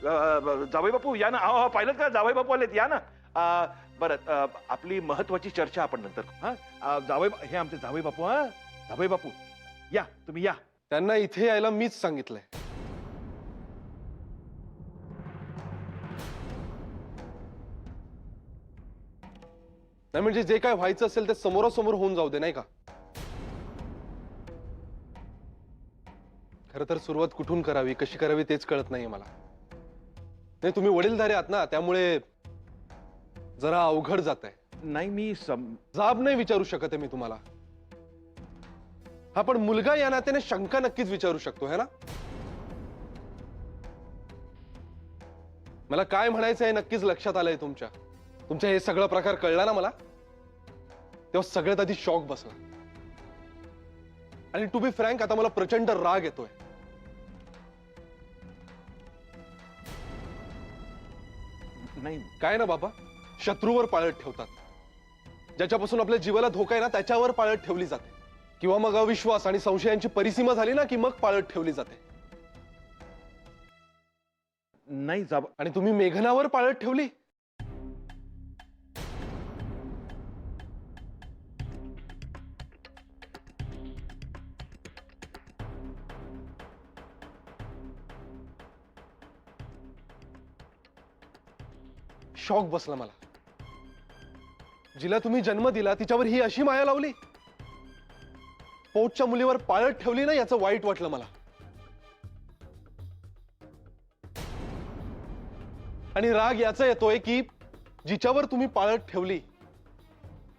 जावई बापू या ना. अहो पाहिलं का जावई बापू आलेत, या ना. बरं आपली महत्वाची चर्चा आपण नंतर करू. हा जावई हे आमचे जावई बापू. हा जावई बापू या, तुम्ही या. त्यांना इथे यायला मीच सांगितलंय. नाही म्हणजे जे काय व्हायचं असेल ते समोरासमोर होऊन जाऊ दे, नाही का? खरं तर सुरुवात कुठून करावी, कशी करावी तेच कळत नाहीये मला. नाही तुम्ही वडीलधारे आहात ना, त्यामुळे जरा अवघड जात आहे. नाही मी जाब नाही विचारू शकत आहे मी तुम्हाला. हा पण मुलगा या नात्याने शंका नक्कीच विचारू शकतो, है ना? मला काय म्हणायचं आहे नक्कीच लक्षात आलंय तुमच्या. तुमच्या हे सगळं प्रकार कळला ना मला, तेव्हा सगळ्यात आधी शॉक बसला. आणि टू बी फ्रँक आता मला प्रचंड राग येतोय. नाही काय ना बाबा, शत्रूवर पाळत ठेवतात. ज्याच्यापासून आपल्या जीवाला धोका आहे ना त्याच्यावर पाळत ठेवली जाते. किंवा मग अविश्वास आणि संशयांची परिसीमा झाली ना की मग पाळत ठेवली जाते. नाही आणि तुम्ही मेघनावर पाळत ठेवली. शॉक बसला मला. जिला तुम्ही जन्म दिला तिच्यावर ही अशी माया लावली, पोटच्या मुलीवर पाळत ठेवली ना, याचं वाईट वाटलं मला. आणि राग याचा येतोय की जिच्यावर तुम्ही पाळत ठेवली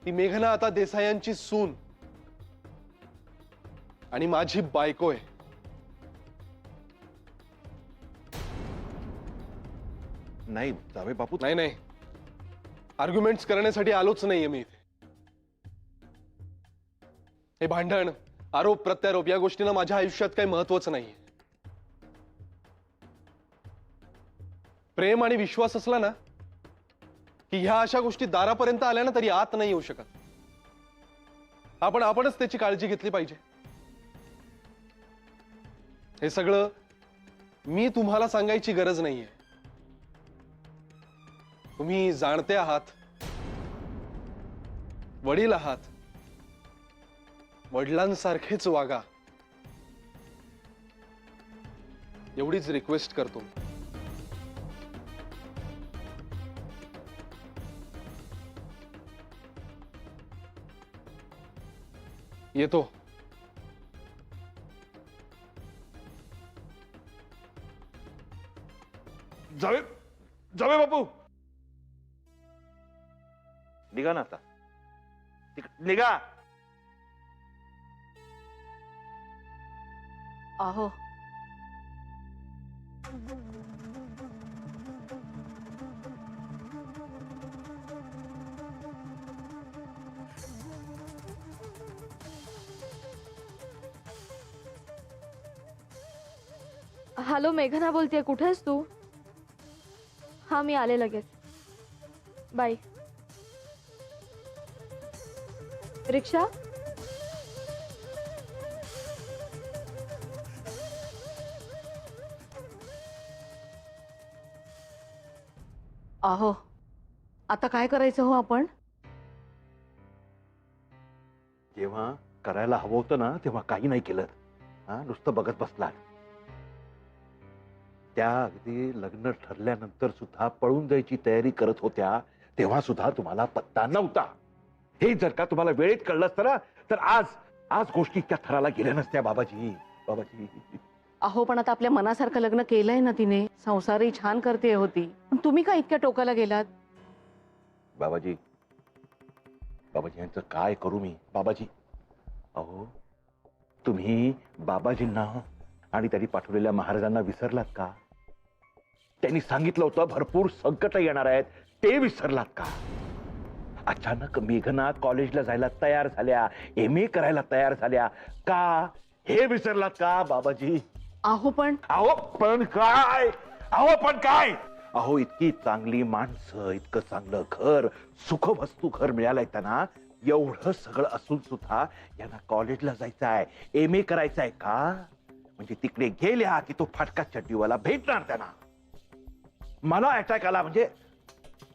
ती मेघना आता देसायांची सून आणि माझी बायको आहे. नाही जावे बापू. नाही नाही, आर्ग्युमेंट्स करण्यासाठी आलोच नाहीये मी इथे. हे भांडण, आरोप प्रत्यारोप या गोष्टींना माझ्या आयुष्यात काही महत्वाचं नाहीये. प्रेम आणि विश्वास असला ना की ह्या अशा गोष्टी दारापर्यंत आल्या ना तरी आत नाही येऊ शकत. आपणच त्याची काळजी घेतली पाहिजे. हे सगळं मी तुम्हाला सांगायची गरज नाहीये. तुम्ही जाणते आहात, वडील आहात, वडिलांसारखेच वागा एवढीच रिक्वेस्ट करतो. येतो. जावे जावे बापू निघा ना आता. निघा. आहो हॅलो मेघना बोलतेय, कुठे आहेस तू? हा मी आले लगेच. बाय. रिक्षा. आहो आता काय करायचं हो आपण? जेव्हा करायला हवं होतं ना तेव्हा काही नाही केलं. हा नुसतं बघत बसला. त्या अगदी लग्न ठरल्यानंतर सुद्धा पळून जायची तयारी करत होत्या तेव्हा सुद्धा तुम्हाला पत्ता नव्हता. हे जर का तुम्हाला वेळेत कळलं असतं तर आज आज गोष्टी त्या थराला गेल्या नसत्या. बाबाजी बाबाजी. अहो पण आता आपल्या मनासारखं लग्न केलंय ना तिने, संसारही छान करते होती. पण तुम्ही का इतक्या टोकाला गेलात? बाबाजी बाबाजी यांचं काय करू मी? बाबाजी अहो तुम्ही बाबाजींना आणि त्यांनी पाठवलेल्या महाराजांना विसरलात का? त्यांनी सांगितलं होतं भरपूर संकट येणार आहेत, ते विसरलात का? अचानक मेघना कॉलेजला जायला तयार झाल्या, MA करायला तयार झाल्या का? हे विसरलात का बाबाजी? अहो पण काय? अहो इतकी चांगली माणसं, इतकं चांगलं घर, सुखवस्तू घर मिळालंय त्यांना. एवढं सगळं असून सुद्धा यांना कॉलेजला जायचं आहे, MA करायचं आहे का? म्हणजे तिकडे गेल्या की तो फाटका चड्डीवाला भेटणार त्यांना. मला अटॅक आला म्हणजे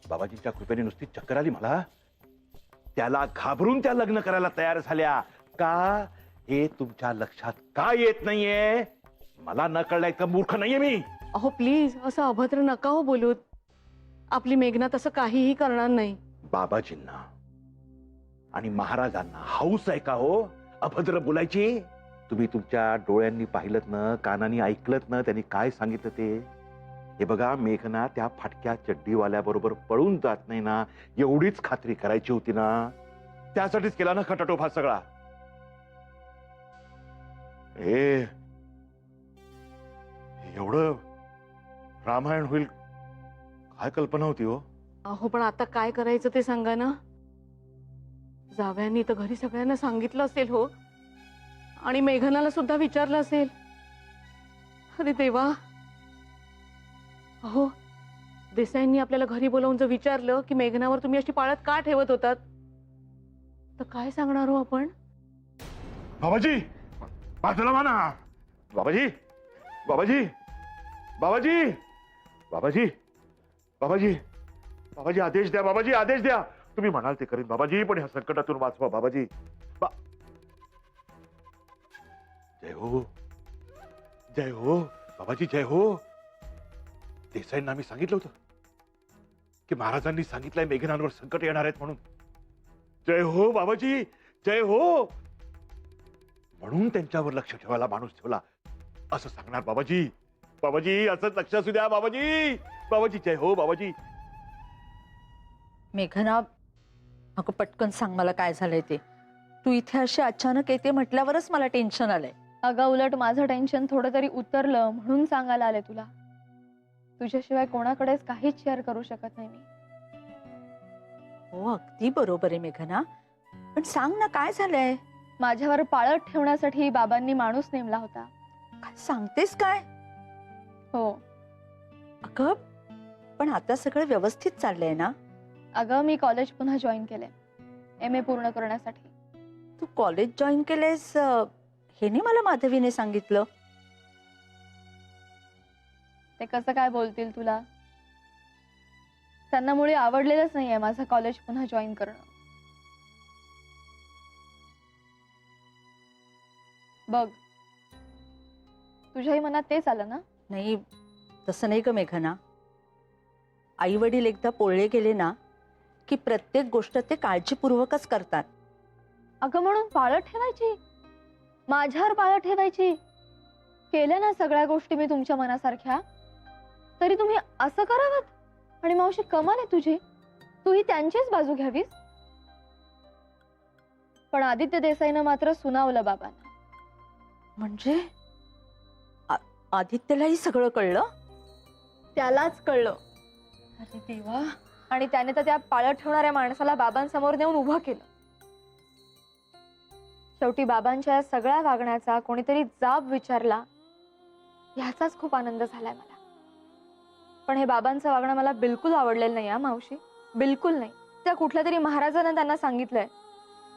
बाबाजींच्या कृपेने नुसती चक्कर आली मला. त्याला घाबरून त्या लग्न करायला तयार झाल्या का हे तुमच्या लक्षात का येत नाहीये? मला न कळलं इतका मूर्ख नाहीये मी. अहो प्लीज असं अभद्र नका हो बोलूत. आपली मेघना तसं काहीही करणार नाही. बाबाजींना आणि महाराजांना हौस आहे का हो अभद्र बोलायची? तुम्ही तुमच्या डोळ्यांनी पाहिलं ना, कानांनी ऐकलत ना त्यांनी काय सांगितलं ते? हे बघा, मेघना त्या फाटक्या चड्डीवाल्या बरोबर पळून जात नाही ना, एवढीच खात्री करायची होती ना. त्यासाठीच केला ना खटाटोप सगळा. ए एवढं रामायण होईल काय कल्पना होती हो? अहो पण आता काय करायचं ते सांगा ना. जावयांनी तर घरी सगळ्यांना सांगितलं असेल हो, आणि मेघनाला सुद्धा विचारलं असेल. अरे देवा. अहो देसाईंनी आपल्याला घरी बोलावून जर विचारलं की मेघनावर तुम्ही अशी पाळत का ठेवत होतात, तर काय सांगणार हो आपण? बाबाजी बाजूला म्हणा. बाबाजी बाबाजी बाबाजी बाबाजी बाबाजी बाबाजी आदेश द्या. बाबाजी आदेश द्या. तुम्ही म्हणाल ते करीन बाबाजी, पण ह्या संकटातून वाचवा बाबाजी. जय हो जय हो बाबाजी जय हो. देसाईंना आम्ही सांगितलं होतं की महाराजांनी सांगितलंय मेघनांवर संकट येणार आहेत म्हणून. जय हो बाबाजी जय हो. म्हणून त्यांच्यावर लक्ष ठेवायला माणूस ठेवला असं सांगणार बाबाजी. बाबाजी असंच लक्ष असू द्या बाबाजी. बाबाजी जय हो बाबाजी. मेघना, अगं पटकन सांग मला काय झालंय ते. तू इथे अशी अचानक येते म्हटल्यावरच मला टेन्शन आलंय. अगं उलट माझं टेन्शन थोडं तरी उतरलं म्हणून सांगायला आले तुला. तुझ्याशिवाय कोणाकडेच काहीच शेअर करू शकत नाही मी. हो अगदी बरोबर आहे मेघना, पण सांग ना काय झालंय. माझ्यावर पाळत ठेवण्यासाठी बाबांनी माणूस नेमला होता. काय सांगतेस काय? हो अगं पण आता सगळं व्यवस्थित चाललंय ना? अगं मी कॉलेज पुन्हा जॉईन केले MA पूर्ण करण्यासाठी. तू कॉलेज जॉईन केलेस हे नाही मला माधवीने सांगितलं. ते कसं काय बोलतील तुला? त्यांना मुळे आवडलेलंच नाहीये माझं कॉलेज पुन्हा जॉईन करणं. बघ तुझ्याही मनात तेच आलं ना? नाही तसं नाही ग मेघना. आई वडील एकदा पोळले गेले ना की प्रत्येक गोष्ट ते काळजीपूर्वकच करतात. अगं म्हणून पाळत ठेवायची, माझ्यावर पाळत ठेवायची. केल्या ना सगळ्या गोष्टी मी तुमच्या मनासारख्या, तरी तुम्ही असं करावं? आणि मावशी कमाल आहे तुझी, तूही त्यांचीच बाजू घ्यावीस. पण आदित्य देसाईनं मात्र सुनावलं बाबांना. म्हणजे आदित्यलाही सगळं कळलं? त्यालाच कळलं. अरे देवा. आणि त्याने तर त्या पाळत ठेवणाऱ्या माणसाला बाबांसमोर नेऊन उभं केलं. शेवटी बाबांच्या सगळ्या वागण्याचा कोणीतरी जाब विचारला, ह्याचाच खूप आनंद झालाय मला. पण हे बाबांचं वागणं मला बिलकुल आवडलेलं नाही हा मावशी, बिलकुल नाही. त्या कुठल्या तरी महाराजांना त्यांना सांगितलंय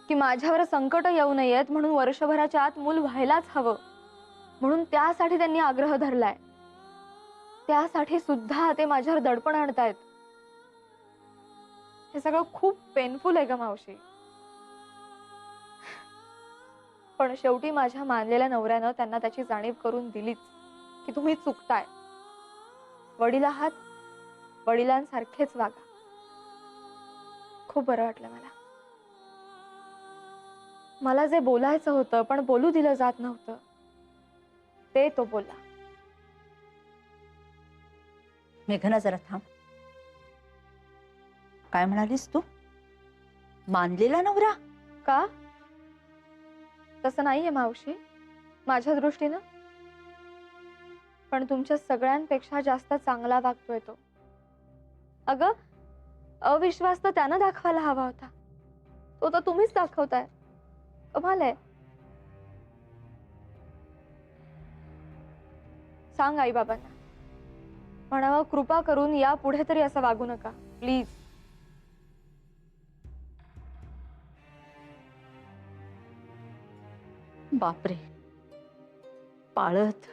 की माझ्यावर संकट येऊ नयेत म्हणून वर्षभराच्या आत मूल व्हायलाच हवं, म्हणून त्यासाठी त्यांनी आग्रह धरलाय. त्यासाठी सुद्धा ते माझ्यावर दडपण आणतायत. हे सगळं खूप पेनफुल आहे ग मावशी. पण शेवटी माझ्या मानलेल्या नवऱ्यानं त्यांना त्याची जाणीव करून दिलीच की तुम्ही चुकताय. वडील आहात, वडिलांसारखेच वागा. खूप बरं वाटलं मला. मला जे बोलायचं होतं पण बोलू दिलं जात नव्हतं ते तो बोलला. मेघना जरा थांब. काय म्हणालीस तू? मानलेला नवरा? का? तसं नाहीये मावशी माझ्या दृष्टीनं, पण तुमच्या सगळ्यांपेक्षा जास्त चांगला वागतोय तो. अगं अविश्वास तर त्यानं दाखवायला हवा होता, तो तर तुम्हीच दाखवताय. कमाल आहे. सांग आई बाबांना, म्हणावं कृपा करून या पुढे तरी असं वागू नका प्लीज. बापरे. पाळत,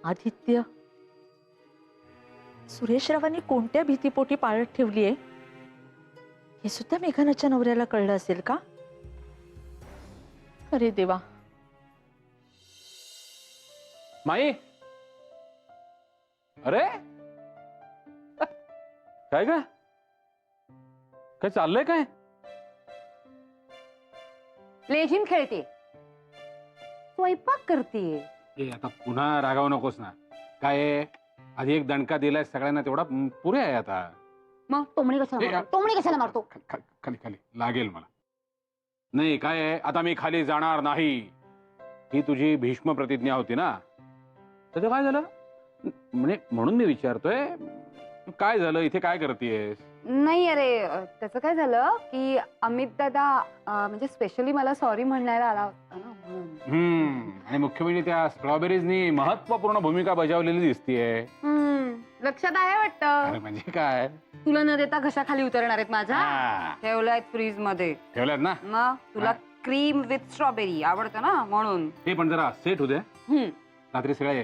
आदित्य, सुरेशरावांनी कोणत्या भीतीपोटी पाळत ठेवलीये हे सुद्धा मेघनाच्या नवऱ्याला कळलं असेल का? अरे देवा. माई, अरे काय ग, काय चाललंय काय? लेझिम खेळते, स्वयंपाक करते. ए आता पुन्हा रागावू नकोस ना. काय आहे, आधी एक दणका दिलाय सगळ्यांना, तेवढा पुरे आहे आता. मग टोमणी कशाला ए, मारतो? टोमणी कशाला मारतो? खाली खाली लागेल मला. नाही काय आहे, आता मी खाली जाणार नाही. ही तुझी भीष्म प्रतिज्ञा होती ना, त्याचं काय झालं? म्हणजे म्हणून मी विचारतोय, काय झालं, इथे काय करतेयस? नाही अरे, त्याचं काय झालं की अमित दादा म्हणजे स्पेशली मला सॉरी म्हणायला आला होता ना म्हणून. आणि मुख्य म्हणजे त्या स्ट्रॉबेरीजनी महत्वपूर्ण भूमिका बजावलेली दिसतीये. लक्षात आहे वाटतं. अरे म्हणजे काय? तुला न देता घशाखाली उतरणार आहेत माझ्या. हा, ठेवलाय फ्रीज मध्ये. ठेवल्यात ना? मग तुला क्रीम विथ स्ट्रॉबेरी आवडतं ना म्हणून. ते पण जरा सेट होते. हम्म, रात्री सगळे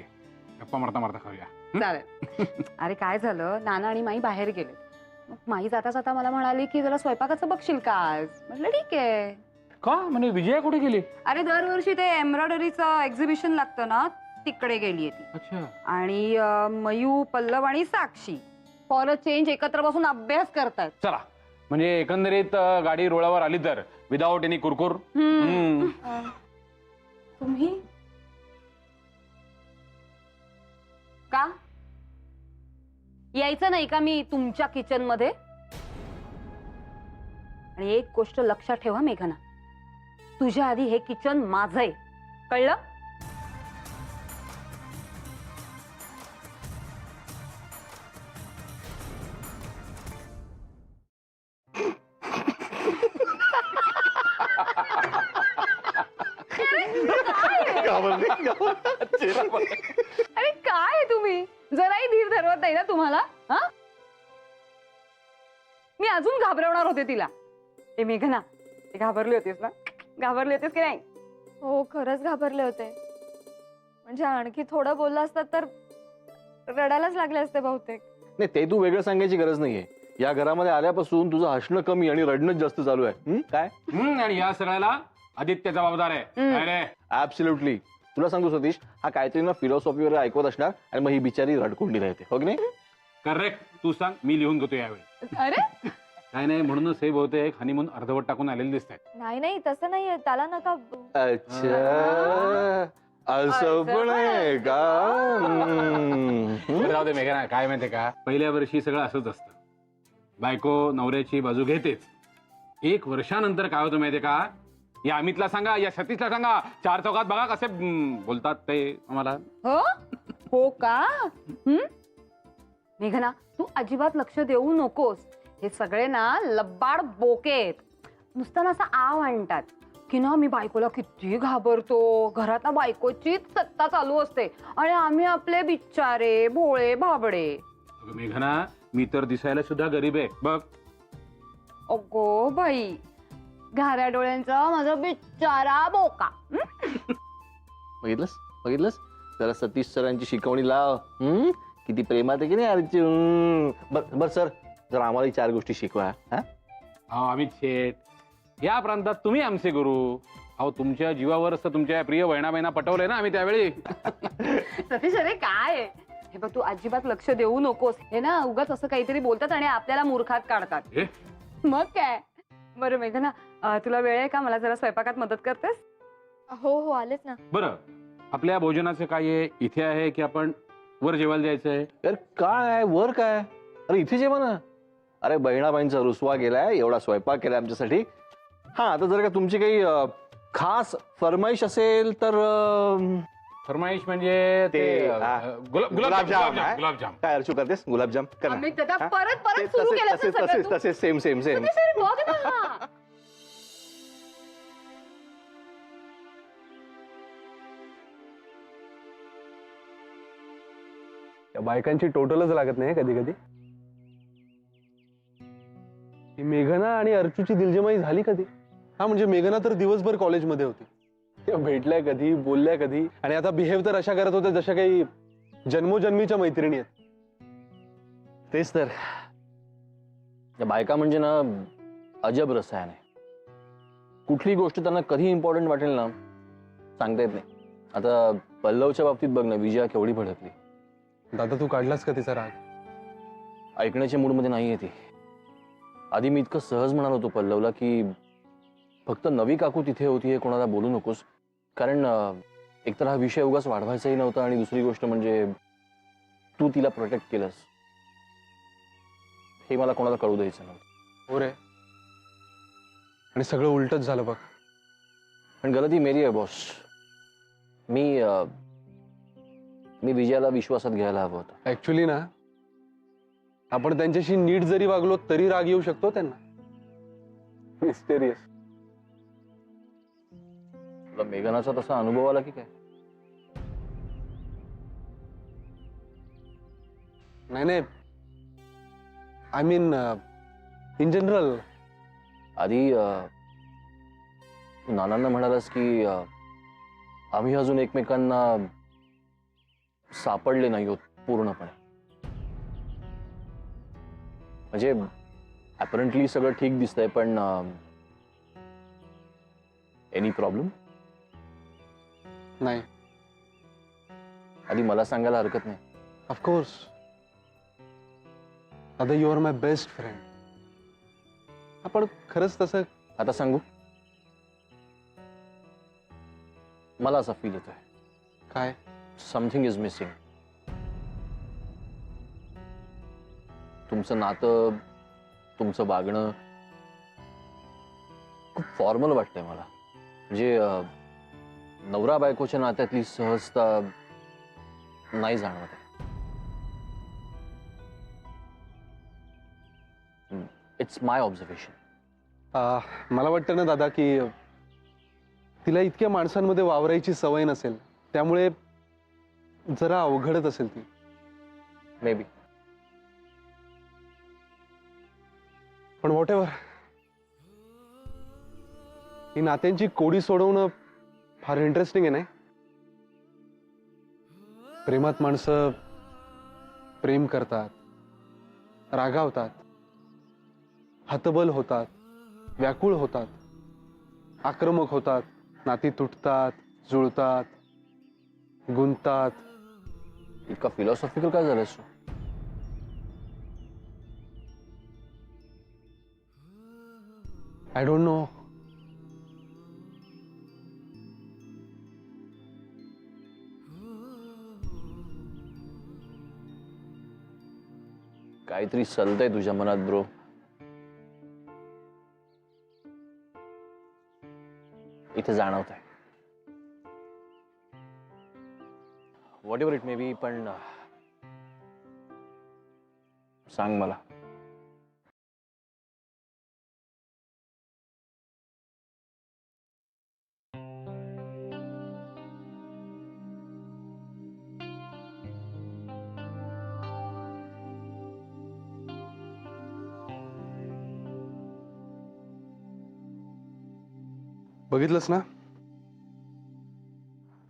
गप्पा मारता मारता खाऊया. चालेल. अरे काय झालं, नाना आणि माई बाहेर गेले. मग माई जाता जाता मला म्हणाली की जरा स्वयंपाकाचं बघशील का आज? म्हटलं ठीक आहे. का म्हणजे विजया कुठे गेली? अरे दरवर्षी ते एम्ब्रॉयडरीचं एक्झिबिशन लागतं ना, तिकडे गेलीये ती. अच्छा. आणि मयू, पल्लव आणि साक्षी फॉर अ चेंज एकत्र बसून अभ्यास करतात. चला, म्हणजे एकंदरीत गाडी रुळावर आली तर विदाऊट एनी कुरकुर. तुम्ही का यायचं नाही का मी तुमच्या किचन मध्ये? आणि एक गोष्ट लक्षात ठेवा मेघना, तुझ्या आधी हे किचन माझंय, कळलं? अरे काय आहे तुम्ही, जराही धीर धरवत नाही ना तुम्हाला? हा, मी अजून घाबरवणार होते तिला. ए मेघना, ते घाबरली होतीस ना? घाबरली होतीस की नाही? हो, खरंच घाबरले होते. म्हणजे आणखी थोडं बोललं असतात तर रडायलाच लागले असते बहुतेक. नाही, ते तू वेगळं सांगायची गरज नाहीये. या घरामध्ये आल्यापासून तुझं हसणं कमी आणि रडणं जास्त चालू आहे. काय? आणि या सगळ्याला आदित्य जबाबदार आहे. काय रे? ऍब्सोल्युटली. तुला सांगू सतीश, हा काहीतरी ना फिलॉसॉफी वगैरे ऐकवत असणार आणि मग ही बिचारी रडकुंडी राहते, हो की नाही? करेक्ट. तू सांग, मी लिहून घेतो यावेळी. अरे काय नाही, म्हणूनच हे बहुतेक हनीमून अर्धवट टाकून आलेले दिसत आहेत. नाही नाही, तसं नाहीये, त्याला नका. अच्छा, असं पण आहे का? जाऊ दे मेघना, काय माहितीये का, पहिल्या वर्षी सगळं असंच असतं. बायको नवऱ्याची बाजू घेतेच. 1 वर्षानंतर काय होतं माहितीये का, या अमितला सांगा, या सतीशला सांगा, 4 चौकात बघा कसे बोलतात ते आम्हाला. हो हो का? मेघना, तू अजिबात लक्ष देऊ नकोस. हे सगळे ना लब्बाड बोके आहेत. नुसतं ना असं आव आणतात की ना मी बायकोला किती घाबरतो, घरात ना बायकोचीच सत्ता चालू असते आणि आम्ही आपले बिचारे भोळे भाबडे. अगं मेघना, मी तर दिसायला सुद्धा गरीब आहे बघ. अगो बाई, घाऱ्या डोळ्यांचा माझा बिचारा बोका. बघितलंस बघितलंस, जरा सतीश सरांची शिकवणी लाव. किती प्रेमात आहे की नाही अर्जुन. बर सर, जरा आम्हाला 4 गोष्टी शिकवा. अहो अमित शेठ, या प्रांतात तुम्ही आमचे गुरु. अहो तुमच्या जीवावर असं तुमच्या प्रिय बहिणा पटवलंय ना आम्ही त्यावेळी. सतीश, अरे काय आहे? हे बघ, तू अजिबात लक्ष देऊ नकोस. हे ना उगाच असं काहीतरी बोलतात आणि आपल्याला मूर्खात काढतात. हे? मग काय. बरं मेघना, तुला वेळ आहे का? मला जरा स्वयंपाकात मदत करतेस? हो हो, आलेच ना. बरं, आपल्या भोजनाचं काय आहे, इथे आहे की आपण वर जेवायला जायचंय? यार काय आहे, वर काय? अरे इथे जेवा ना. अरे बहिणाबाईंचा रुसवा गेलाय, एवढा स्वयंपाक केलाय आमच्यासाठी. हा, आता जर का तुमची काही खास फरमाईश असेल तर. फरमाईश म्हणजे ते गुलाबजाम. गुलाबजाम. काय अर्चू करतेस? गुलाबजाम कर ना. अमित दादा, हा? परत सुरू केलं तसेच तसेच तसेच सेम सेम सेम. बघ ना. या बायकांची टोटलच लागत नाही कधी कधी. मेघना आणि अर्चूची दिलजमाई झाली कधी? हा, म्हणजे मेघना तर दिवसभर कॉलेजमध्ये होती. त्या भेटल्या कधी, बोलल्या कधी, आणि आता बिहेव तर अशा करत होत्या जशा काही जन्मोजन्मीच्या मैत्रिणी आहेत. तेच तर, या बायका म्हणजे ना अजब रसायन आहे. कुठली गोष्ट त्यांना कधी इम्पॉर्टंट वाटेल ना सांगता येत नाही. आता पल्लवच्या बाबतीत बघ ना, विजया केवढी भडकली. दादा तू काढलास का तिचा राग? ऐकण्याच्या मूडमध्ये नाहीये ती. आधी मी इतकं सहज म्हणालो होतो पल्लवला की फक्त नवी काकू तिथे होती हे कोणाला बोलू नकोस, कारण एकतर हा विषय उगाच वाढवायचाही नव्हता आणि दुसरी गोष्ट म्हणजे तू तिला प्रोटेक्ट केलंस हे मला कोणाला कळू द्यायचं नव्हतं. हो रे, आणि सगळं उलटच झालं बघ. पण गलती मेरी आहे बॉस. मी विजयाला विश्वासात घ्यायला हवं होतं. ऍक्च्युली ना, आपण त्यांच्याशी नीट जरी वागलो तरी राग येऊ शकतो त्यांना. मिस्टेरियस. तुला मेघनाचा तसा अनुभव आला की काय? नाही, आय मीन इन जनरल. आधी तू नानांना म्हणालास की आम्ही अजून एकमेकांना सापडले नाही आहोत पूर्णपणे. म्हणजे अपरंटली सगळं ठीक दिसतंय, पण एनी प्रॉब्लेम? नाही. आधी मला सांगायला हरकत नाही. ऑफकोर्स दादा, you are my best friend. आपण खरंच तसं. आता सांगू? मला असा फील येतोय काय? Something is missing. तुमचं नातं, तुमचं वागणं खूप फॉर्मल वाटतंय मला. म्हणजे नवरा बायकोच्या नात्यातली सहजता नाही जाणवत आहे. It's my observation. मला वाटतं ना दादा की तिला इतक्या माणसांमध्ये वावरायची सवय नसेल, त्यामुळे जरा अवघडत असेल ती. मे बी. पण व्हॉट एव्हर, ही नात्यांची कोडी सोडवणं फार इंटरेस्टिंग आहे नाही? प्रेमात माणसं प्रेम करतात, रागावतात, हतबल होतात, व्याकुळ होतात, आक्रमक होतात, नाती तुटतात, जुळतात, गुंततात. इतका फिलॉसॉफिकल काय झालंस तू? I don't know. काहीतरी सलतंय तुझ्या मनात ब्रो. इथे जाणवत आहे. Whatever it may be, पण सांग मला. बघितलंस ना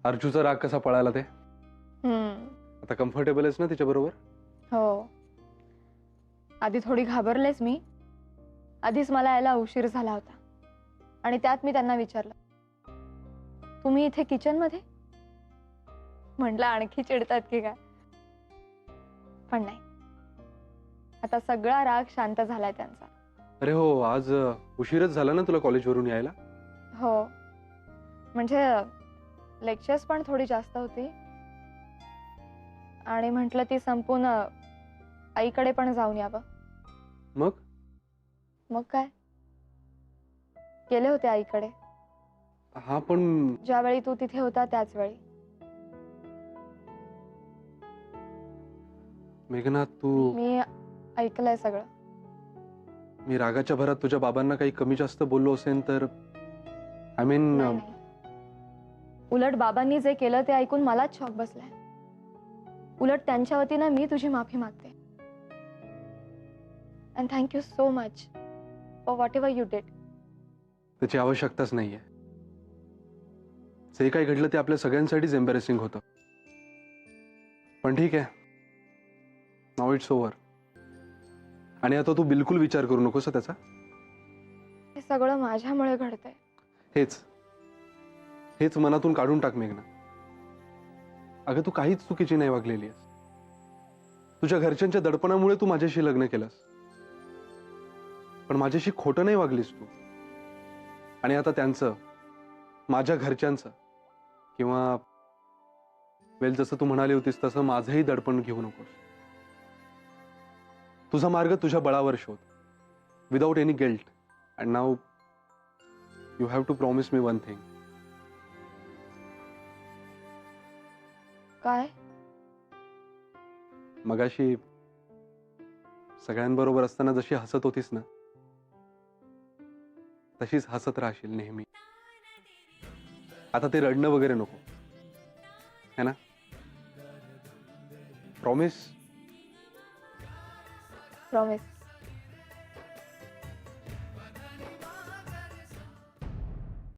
अर्जुचा राग कसा पळाला ते? आता कम्फर्टेबल आहेस ना तिच्या बरोबर? हो. आधी थोडी घाबरलेच मी. आधीच मला यायला उशीर झाला होता आणि त्यात मी त्यांना विचारलं, तुम्ही इथे किचन मध्ये? म्हटलं आणखी चिडतात की काय. पण नाही, आता सगळा राग शांत झालाय त्यांचा. अरे हो, आज उशीरच झाला ना तुला कॉलेजवरून यायला? हो, म्हणजे लेक्चर्स पण थोडी जास्त होती आणि म्हटलं ती संपून आईकडे पण जाऊन यावं. मग काय, गेले होते आईकडे. हा, पण ज्यावेळी तू तिथे होता त्याच वेळी. मेघना, तू. मी ऐकलंय सगळं. मी रागाच्या भरात तुझ्या बाबांना काही कमी जास्त बोललो असेल तर आय मीन. नाही, नाही. उलट बाबांनी जे केलं ते ऐकून मलाच शॉक बसलाय. उलट त्यांच्या वतीनं मी तुझी माफी मागते. And thank you so much for what ever you did. त्याची आवश्यकताच नाहीये. जे काही घडलं ते आपल्या सगळ्यांसाठीच एम्बॅरेसिंग होतं. पण ठीक आहे, नाउ इट्स ओव्हर. आणि आता तू बिलकुल विचार करू नकोस हं त्याचा. हे सगळं माझ्यामुळे घडतंय. हेच हेच मनातून काढून टाक मेघना. अगं तू काहीच चुकीची नाही वागलेली आहेस. तुझ्या घरच्यांच्या दडपणामुळे तू माझ्याशी लग्न केलंस, पण माझ्याशी खोटं नाही वागलीस तू. आणि आता त्यांचं, माझ्या घरच्यांचं, किंवा वेल जसं तू म्हणाली होतीस तसं माझंही दडपण घेऊ नकोस. तुझा मार्ग तुझ्या बळावर शोध, without any guilt. And now you have to promise me one thing. काय? मगाशी सगळ्यांबरोबर असताना जशी हसत होतीस ना, तशीच हसत राहशील नेहमी. आता ते रडणं वगैरे नको, है ना? प्रॉमिस. प्रॉमिस.